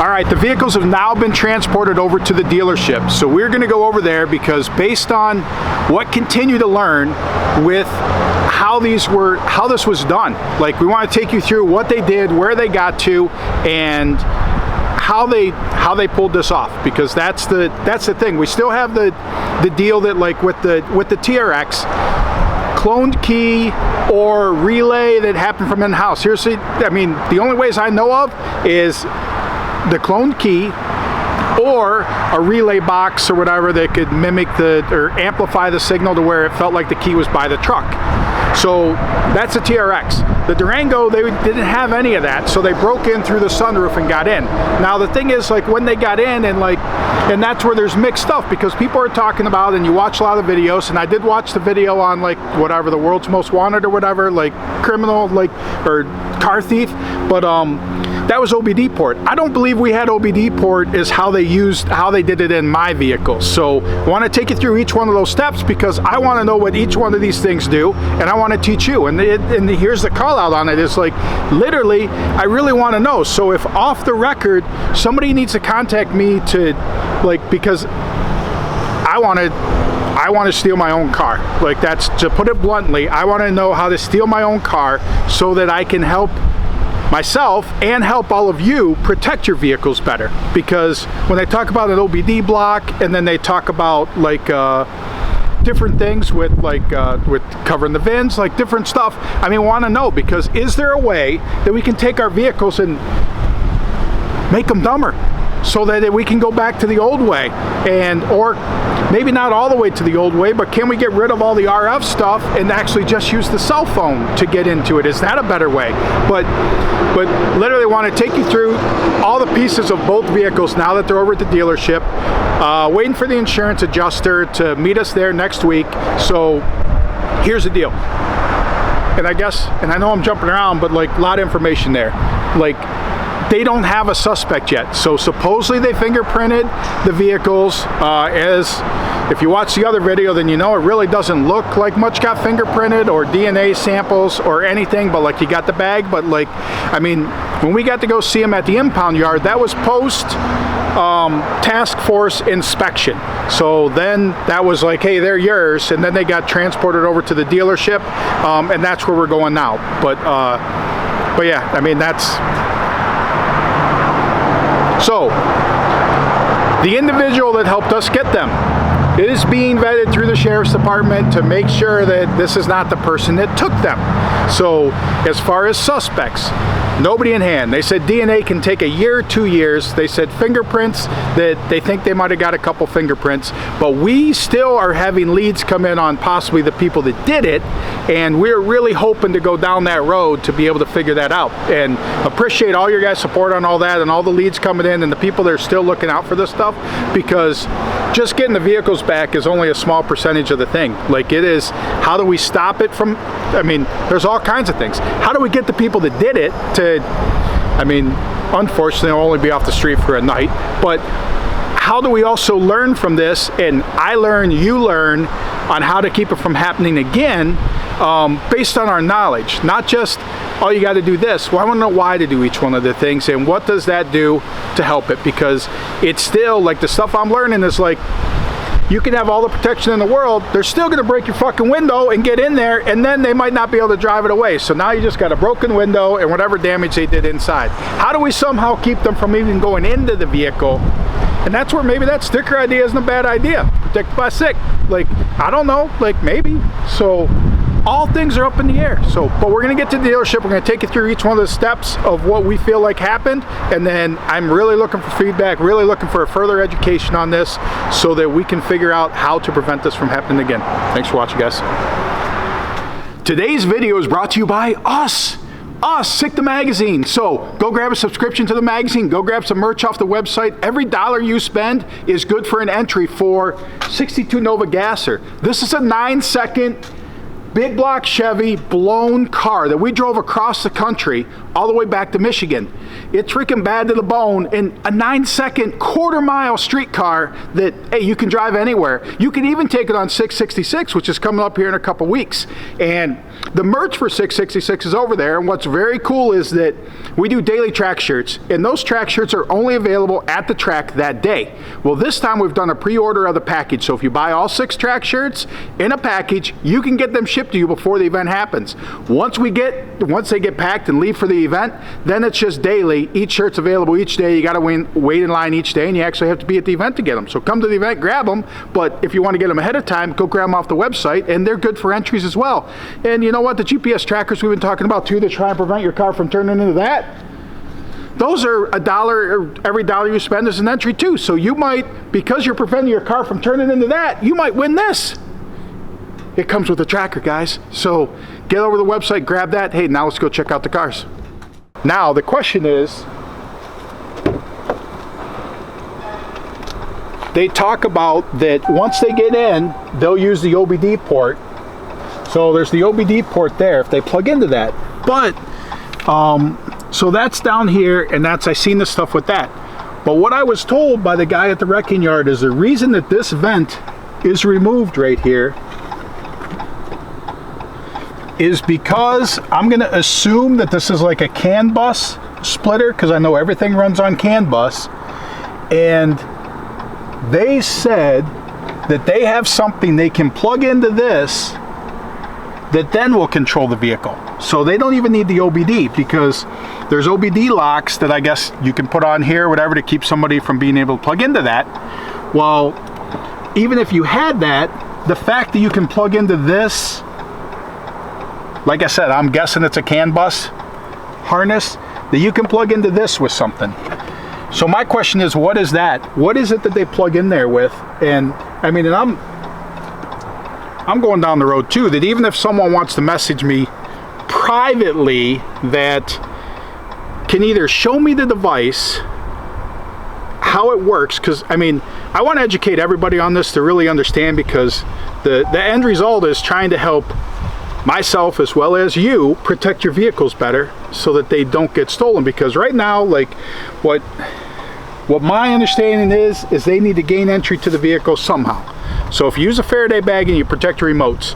All right, the vehicles have now been transported over to the dealership. So we're gonna go over there because based on what continue to learn with how this was done, like we want to take you through what they did, where they got to, and how they pulled this off, because that's the thing. We still have the deal that, like with the TRX, cloned key or relay that happened from in-house. The only ways I know of is the cloned key or a relay box or whatever that could mimic or amplify the signal to where it felt like the key was by the truck. So that's a TRX. The Durango, they didn't have any of that, so they broke in through the sunroof and got in. Now the thing is, like, when they got in, and that's where there's mixed stuff, because people are talking about, and you watch a lot of videos, and I did watch the video on, like, whatever, the World's Most Wanted or whatever, like criminal, like, or car thief, but that was OBD port. I don't believe we had OBD port is how they did it in my vehicle. So I want to take you through each one of those steps, because I want to know what each one of these things do, and I want to teach you. And here's the call out on it. It's like, literally, I really want to know. So if off the record, somebody needs to contact me to, like, because I want to steal my own car. Like, that's, to put it bluntly, I want to know how to steal my own car so that I can help myself and help all of you protect your vehicles better. Because when they talk about an OBD block, and then they talk about, like, different things with, like, with covering the VINs, like different stuff, I mean, want to know, because is there a way that we can take our vehicles and make them dumber, so that we can go back to the old way, or maybe not all the way to the old way, but can we get rid of all the RF stuff and actually just use the cell phone to get into it? Is that a better way? But literally want to take you through all the pieces of both vehicles now that they're over at the dealership. Waiting for the insurance adjuster to meet us there next week. So here's the deal. And I know I'm jumping around, but, like, a lot of information there. Like, they don't have a suspect yet. So supposedly they fingerprinted the vehicles. As if you watch the other video, then you know it really doesn't look like much got fingerprinted or DNA samples or anything, but, like, you got the bag. But, like, I mean, when we got to go see them at the impound yard, that was post task force inspection. So then that was like, hey, they're yours, and then they got transported over to the dealership, and that's where we're going now. But yeah, I mean, that's. So, the individual that helped us get them is being vetted through the sheriff's department to make sure that this is not the person that took them. So, as far as suspects, nobody in hand. They said DNA can take a year, 2 years. They said fingerprints, that they think they might have got a couple fingerprints, but we still are having leads come in on possibly the people that did it, and we're really hoping to go down that road to be able to figure that out. And appreciate all your guys' support on all that, and all the leads coming in, and the people that are still looking out for this stuff, because just getting the vehicles back is only a small percentage of the thing. Like, it is, how do we stop it from, I mean, there's all kinds of things. How do we get the people that did it to, I mean, unfortunately, they'll only be off the street for a night, but how do we also learn from this, and I learn, you learn, on how to keep it from happening again, based on our knowledge, not just, oh, you got to do this. Well, I want to know why to do each one of the things, and what does that do to help it, because it's still, like, the stuff I'm learning is, like, you can have all the protection in the world, they're still going to break your fucking window and get in there, and then they might not be able to drive it away. So now you just got a broken window and whatever damage they did inside. How do we somehow keep them from even going into the vehicle? And that's where maybe that sticker idea isn't a bad idea. Protected by sick. Like, I don't know, like, maybe. So all things are up in the air. So, but we're going to get to the dealership. We're going to take you through each one of the steps of what we feel like happened, and then I'm really looking for feedback, really looking for a further education on this, so that we can figure out how to prevent this from happening again. Thanks for watching, guys. Today's video is brought to you by us, Sick the Magazine. So go grab a subscription to the magazine, go grab some merch off the website. Every dollar you spend is good for an entry for 62 Nova Gasser. This is a 9-second big block Chevy blown car that we drove across the country all the way back to Michigan. It's freaking bad to the bone in a 9-second quarter-mile street car that, hey, you can drive anywhere. You can even take it on 666, which is coming up here in a couple weeks. And the merch for 666 is over there, and what's very cool is that we do daily track shirts, and those track shirts are only available at the track that day. Well, this time we've done a pre-order of the package, so if you buy all 6 track shirts in a package, you can get them shipped to you before the event happens. Once they get packed and leave for the event, then it's just daily. Each shirt's available each day. You got to wait in line each day, and you actually have to be at the event to get them. So come to the event, grab them, but if you want to get them ahead of time, go grab them off the website, and they're good for entries as well. And you know what? The GPS trackers we've been talking about too, that try and prevent your car from turning into that, those are $1, or every $1 you spend is an entry too. So you might, because you're preventing your car from turning into that, you might win this. It comes with a tracker, guys. So get over to the website, grab that. Hey, now let's go check out the cars. Now the question is, they talk about that once they get in, they'll use the OBD port. So there's the OBD port there if they plug into that. But so that's down here, and that's, I seen this stuff with that. But what I was told by the guy at the wrecking yard is the reason that this vent is removed right here is because I'm going to assume that this is like a CAN bus splitter, because I know everything runs on CAN bus, and they said that they have something they can plug into this that then will control the vehicle. So they don't even need the OBD, because there's OBD locks that I guess you can put on here or whatever to keep somebody from being able to plug into that. Well, even if you had that, the fact that you can plug into this, like I said, I'm guessing it's a CAN bus harness that you can plug into this with something. So my question is, what is that? What is it that they plug in there with? And I mean, and I'm going down the road too, that even if someone wants to message me privately that can either show me the device, how it works, because I mean, I want to educate everybody on this to really understand, because the end result is trying to help myself as well as you protect your vehicles better so that they don't get stolen. Because right now, like what my understanding is they need to gain entry to the vehicle somehow. So if you use a Faraday bag and you protect your remotes,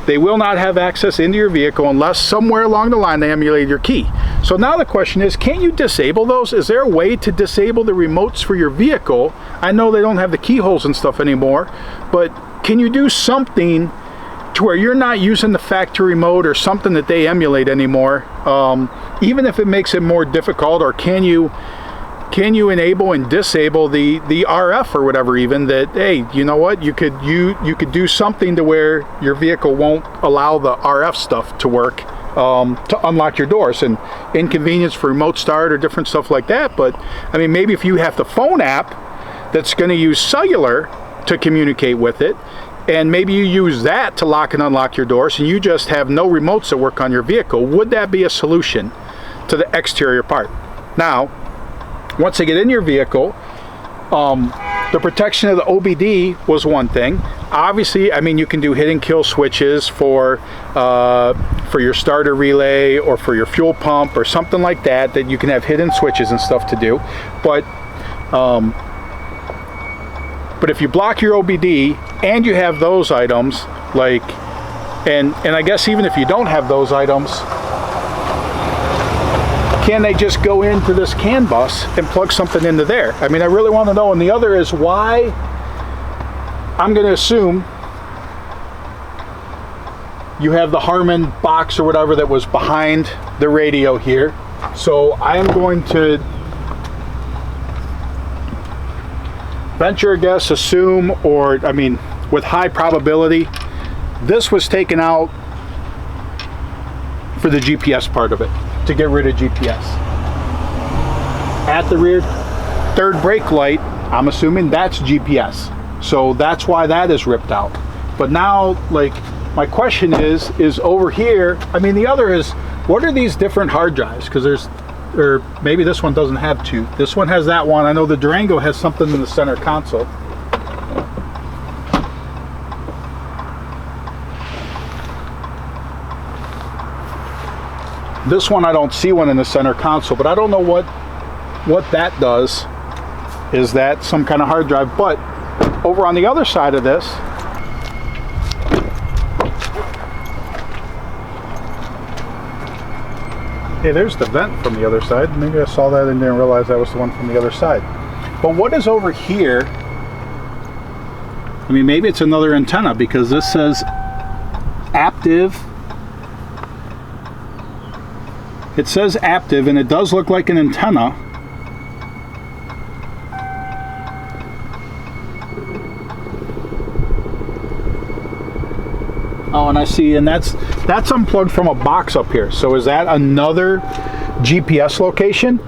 they will not have access into your vehicle unless somewhere along the line they emulate your key. So now the question is, can you disable those? Is there a way to disable the remotes for your vehicle? I know they don't have the keyholes and stuff anymore, but can you do something to where you're not using the factory remote or something that they emulate anymore, even if it makes it more difficult? Or can you enable and disable the RF or whatever, even that, hey, you know what, you could do something to where your vehicle won't allow the RF stuff to work, to unlock your doors, and inconvenience for remote start or different stuff like that. But I mean, maybe if you have the phone app that's going to use cellular to communicate with it, and maybe you use that to lock and unlock your doors, and you just have no remotes that work on your vehicle, would that be a solution to the exterior part? Now, once they get in your vehicle, the protection of the OBD was one thing. Obviously, I mean, you can do hit and kill switches for your starter relay or for your fuel pump or something like that, that you can have hidden switches and stuff to do. But if you block your OBD and you have those items, like, and I guess even if you don't have those items, can they just go into this CAN bus and plug something into there? I mean, I really want to know. And the other is why, I'm going to assume you have the Harman box or whatever that was behind the radio here. So I am going to venture a guess, assume, or I mean, with high probability, this was taken out for the GPS part of it, to get rid of GPS. At the rear third brake light, I'm assuming that's GPS. So that's why that is ripped out. But now, like, my question is over here, I mean, the other is, what are these different hard drives? Because there's, or maybe this one doesn't have two. This one has that one. I know the Durango has something in the center console. This one I don't see one in the center console, but I don't know what that does. Is that some kind of hard drive? But over on the other side of this, hey, there's the vent from the other side. Maybe I saw that and didn't realize that was the one from the other side. But what is over here? I mean, maybe it's another antenna, because this says active. It says active, and it does look like an antenna. Oh, and I see, and that's unplugged from a box up here. So is that another GPS location?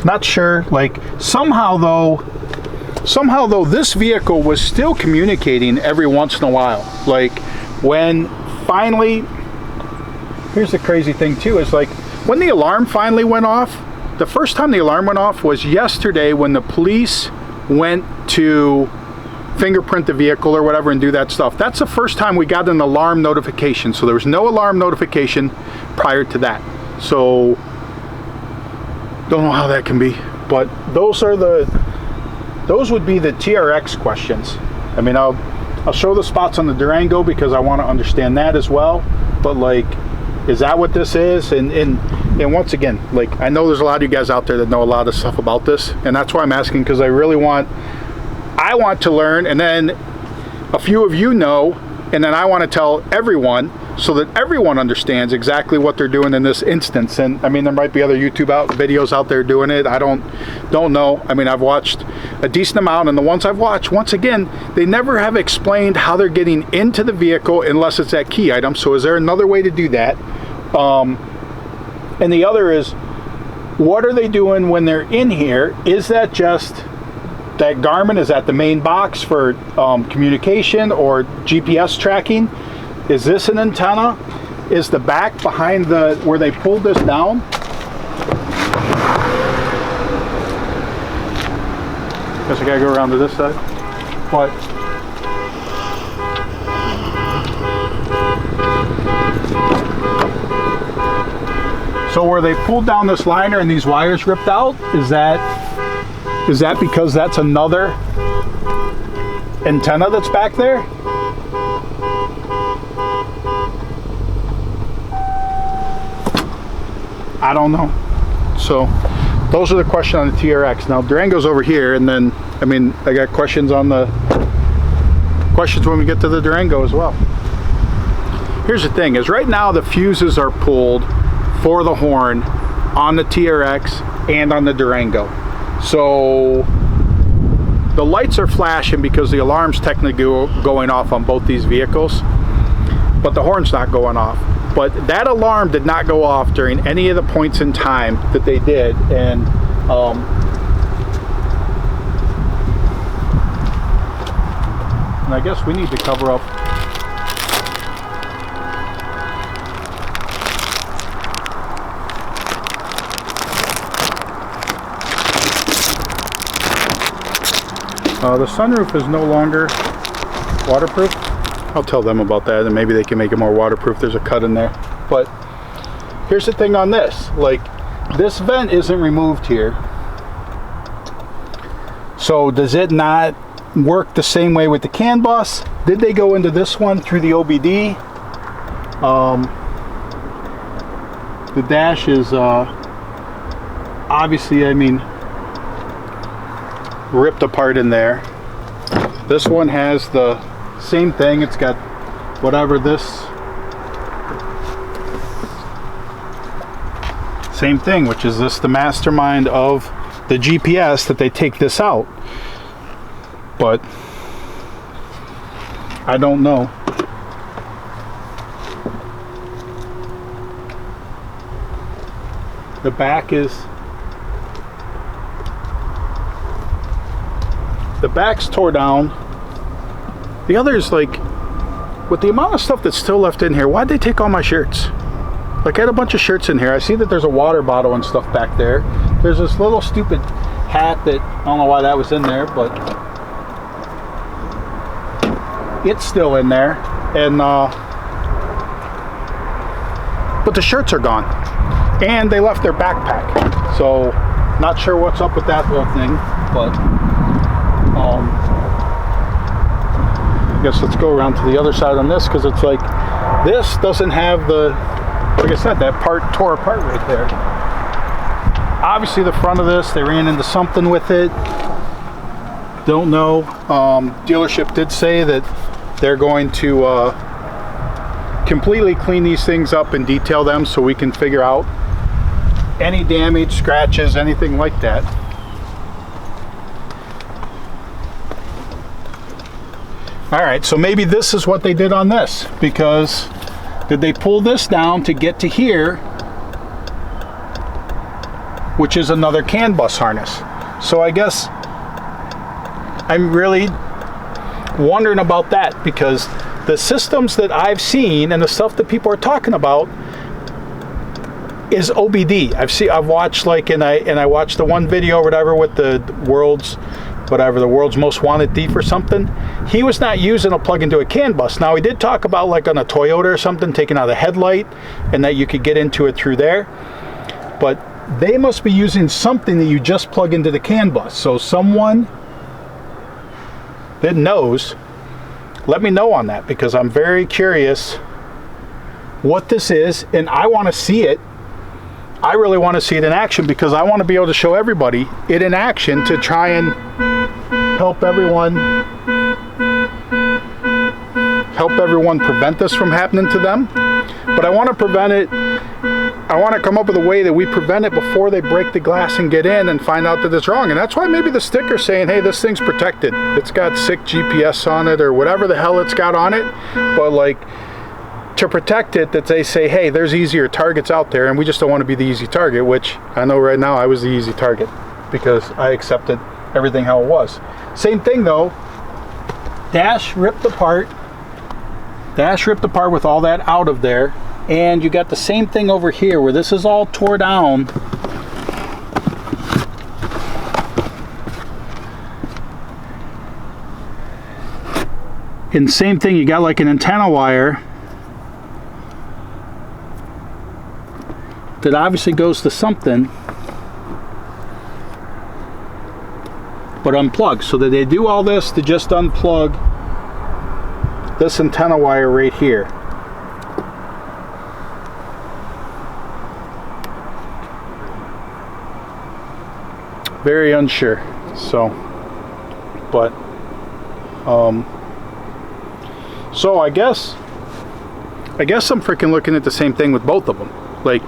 Not sure. Like somehow though this vehicle was still communicating every once in a while. Like when finally, here's the crazy thing too, is like when the alarm finally went off, the first time the alarm went off was yesterday when the police went to fingerprint the vehicle or whatever and do that stuff. That's the first time we got an alarm notification. So there was no alarm notification prior to that. So don't know how that can be, but those would be the TRX questions. I mean, I'll show the spots on the Durango because I want to understand that as well. But like, is that what this is? And once again, like, I know there's a lot of you guys out there that know a lot of stuff about this, and that's why I'm asking, because I want to learn, and then a few of you know, and then I want to tell everyone so that everyone understands exactly what they're doing in this instance. And I mean, there might be other YouTube videos out there doing it. I don't know. I mean, I've watched a decent amount, and the ones I've watched, once again, they never have explained how they're getting into the vehicle unless it's that key item. So is there another way to do that? And the other is, what are they doing when they're in here? Is that just that Garmin? Is that the main box for communication or GPS tracking? Is this an antenna? Is the back behind where they pulled this down? Guess I gotta go around to this side. But so where they pulled down this liner and these wires ripped out, is that because that's another antenna that's back there? I don't know. So those are the questions on the TRX. Now Durango's over here, and then I mean, I got questions on the questions when we get to the Durango as well. Here's the thing, is right now the fuses are pulled for the horn on the TRX and on the Durango. So the lights are flashing because the alarm's technically going off on both these vehicles, but the horn's not going off. But that alarm did not go off during any of the points in time that they did. And I guess we need to cover up the sunroof is no longer waterproof. I'll tell them about that, and maybe they can make it more waterproof. There's a cut in there. But here's the thing on this, like, this vent isn't removed here. So does it not work the same way with the CAN bus? Did they go into this one through the OBD? The dash is obviously, I mean, ripped apart in there. This one has the same thing. It's got whatever this, same thing, which is this the mastermind of the GPS that they take this out. But I don't know. The back is, the back's tore down. The other is, like, with the amount of stuff that's still left in here, why'd they take all my shirts? Like, I had a bunch of shirts in here. I see that there's a water bottle and stuff back there. There's this little stupid hat that, I don't know why that was in there, but it's still in there. And but the shirts are gone. And they left their backpack. So, not sure what's up with that whole thing, but I guess let's go around to the other side on this, because it's like, this doesn't have the, like I said, that part tore apart right there. Obviously the front of this, they ran into something with it. Don't know. Dealership did say that they're going to completely clean these things up and detail them so we can figure out any damage, scratches, anything like that. Alright, so maybe this is what they did on this, because did they pull this down to get to here, which is another CAN bus harness. So I guess I'm really wondering about that, because the systems that I've seen and the stuff that people are talking about is OBD. I've watched, like, and I watched the one video or whatever with the world's most wanted thief or something. He was not using a plug into a CAN bus. Now he did talk about, like on a Toyota or something, taking out a headlight and that you could get into it through there. But they must be using something that you just plug into the CAN bus. So someone that knows, let me know on that, because I'm very curious what this is, and I want to see it. I really want to see it in action, because I want to be able to show everybody it in action to try and help everyone prevent this from happening to them. But I want to prevent it. I want to come up with a way that we prevent it before they break the glass and get in and find out that it's wrong. And that's why maybe the sticker's saying, hey, this thing's protected. It's got SICK GPS on it or whatever the hell it's got on it. But like, to protect it, that they say, hey, there's easier targets out there, and we just don't want to be the easy target, which I know right now I was the easy target because I accepted everything how it was. Same thing though, dash ripped apart with all that out of there. And you got the same thing over here where this is all tore down. And same thing, you got like an antenna wire that obviously goes to something, but unplugged. So that they do all this to just unplug this antenna wire right here. Very unsure. So, but so I guess I'm freaking looking at the same thing with both of them. Like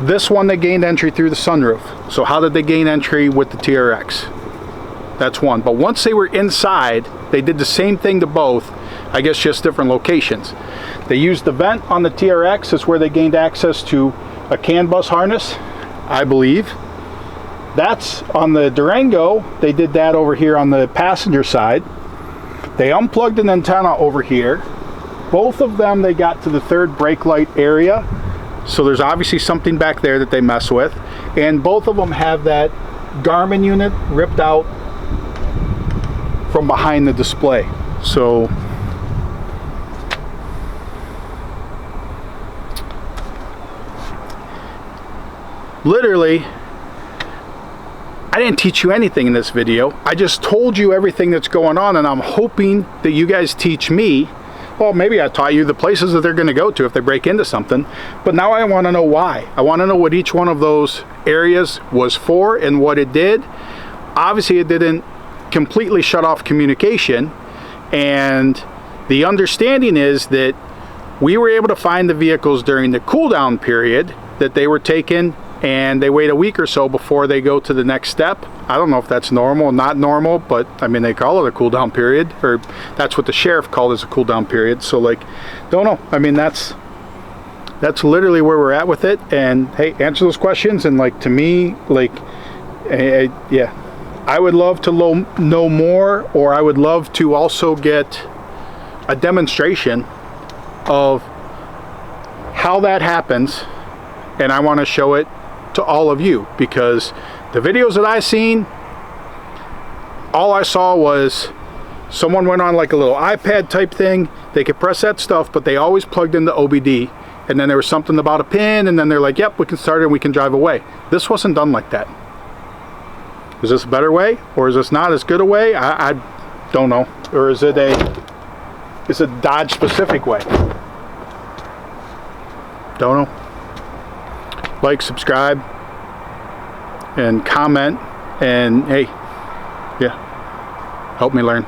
this one, they gained entry through the sunroof. So how did they gain entry with the TRX? That's one. But once they were inside, they did the same thing to both. I guess just different locations. They used the vent on the TRX as where they gained access to a CAN bus harness, I believe. That's on the Durango. They did that over here on the passenger side. They unplugged an antenna over here. Both of them, they got to the third brake light area. So there's obviously something back there that they mess with. And both of them have that Garmin unit ripped out from behind the display. So literally, I didn't teach you anything in this video. I just told you everything that's going on, and I'm hoping that you guys teach me. Well, maybe I taught you the places that they're going to go to if they break into something, but now I want to know why. I want to know what each one of those areas was for and what it did. Obviously, it didn't completely shut off communication, and the understanding is that we were able to find the vehicles during the cool down period that they were taken, and they wait a week or so before they go to the next step. I don't know if that's normal or not normal, but I mean, they call it a cool down period, or that's what the sheriff called as a cool down period. So like, don't know. I mean, that's literally where we're at with it. And hey, answer those questions. And like, to me, like, yeah, I would love to know more, or I would love to also get a demonstration of how that happens. And I want to show it to all of you, because the videos that I seen, all I saw was someone went on like a little iPad type thing. They could press that stuff, but they always plugged into OBD, and then there was something about a pin, and then they're like, yep, we can start it and we can drive away. This wasn't done like that. Is this a better way, or is this not as good a way? I don't know. Or is it a Dodge specific way? Don't know. Like, subscribe, and comment, and hey, yeah, help me learn.